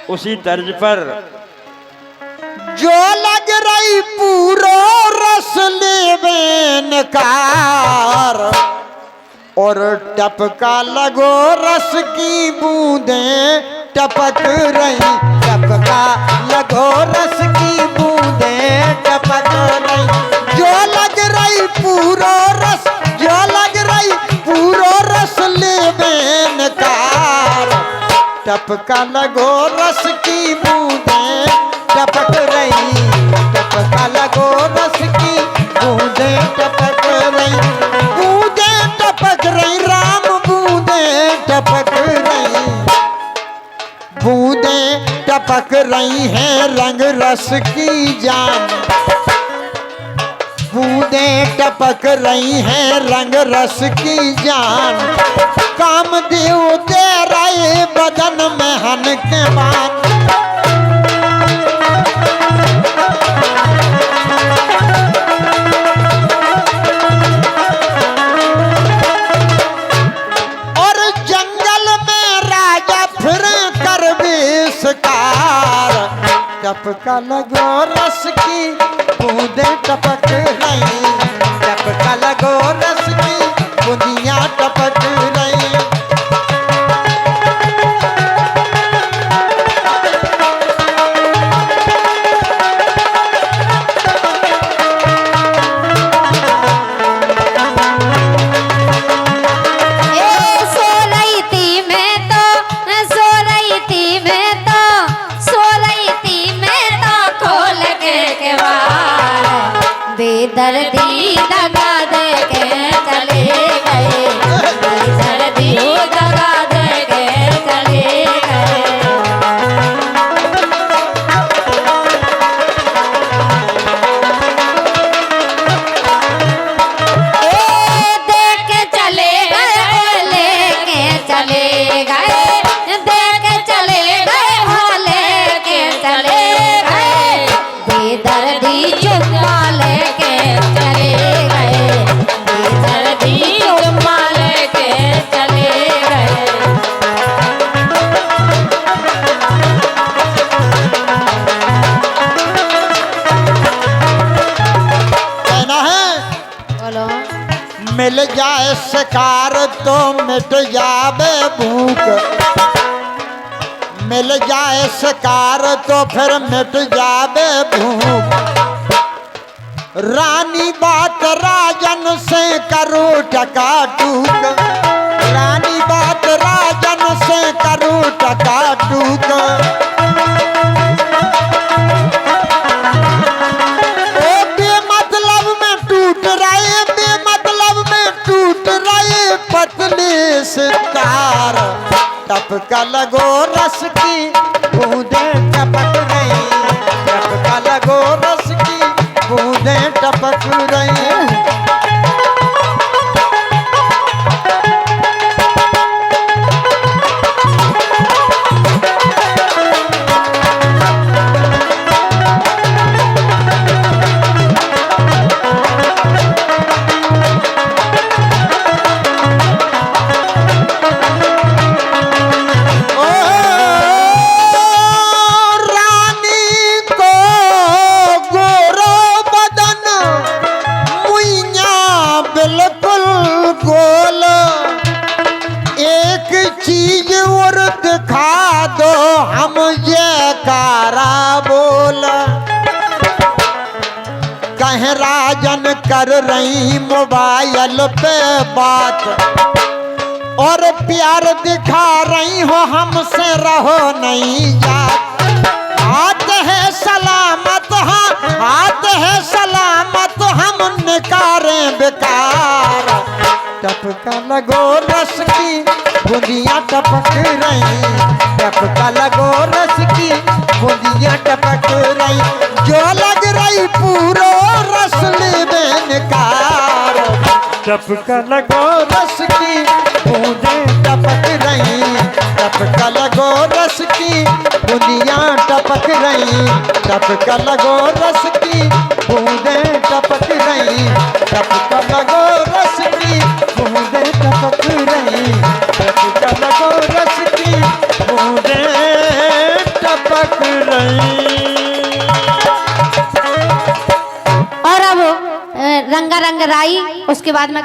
उसी तर्ज पर जो लग रही पूरो रस लेवेन कार और टपका लगो रस की बूंदें टपक रही, टपका लगो रस की बूंदें टपक रही। जो लग रही पूरो रस, जो लग रही पूरो रस लेवेन कार टपका लगो रस की बूंदें टपक रही, टपका लगो रस की बूंदें टपक रही, बूंदें टपक रही राम बूंदें टपक रही, बूंदें टपक रही हैं रंग रस की जान, बूंदें टपक रही हैं रंग रस की जान। कामदेव दे रहे बदन में हन के मान, और जंगल में राजा फिर कर विस्कार टपका लगो रस की बूंदें टपक रही, टपका लगो रस की बूंदियां टपक रही। दर्दी दगा दे के चले गए, दर्दी दगा दे के चले गए। देख के चले गए, लेके चले गए, देख के चले गए, लेके चले गए। बेदर्दी चुम्मा लेके चले गए, बेदर्दी चुम्मा लेके चले गए। कहना है बोलो मिल जाए शिकार तो मिट जावे भूख, मिल जाए शिकार तो फिर मिट जावे भूख। रानी बात राजन से करो टका टूक, रानी बात राजन से करो टका टूक। ओ बेमतलब में टूट रहे, बेमतलब में टूट रहे पतले सितार टपका लगो रस की बूंदें टपक रही, टपका लगो रस की बूंदें टपक रही। कह राजन कर रही मोबाइल पे बात और प्यार दिखा रही हो हमसे रहो नहीं जात। हाथ है सलामत, हाँ हाथ है सलामत हम निकारे बेकार। टपका लगो रस की बूंदियां टपक रही, टपका लगो रस की बूंदियां टपक रही। जो लग रही पूरो रस लेवेन कार टपका लगो रस की बूंदें टपक रही, टपका लगो रस की बूंदियां टपक रही, टपका लगो रस की बूंदें टपक रही, टपका लगो रस की बूंदें टपक रही, टपका लगो रस की बूंदें टपक पक रही। और अब रंगा रंग राई, उसके बाद में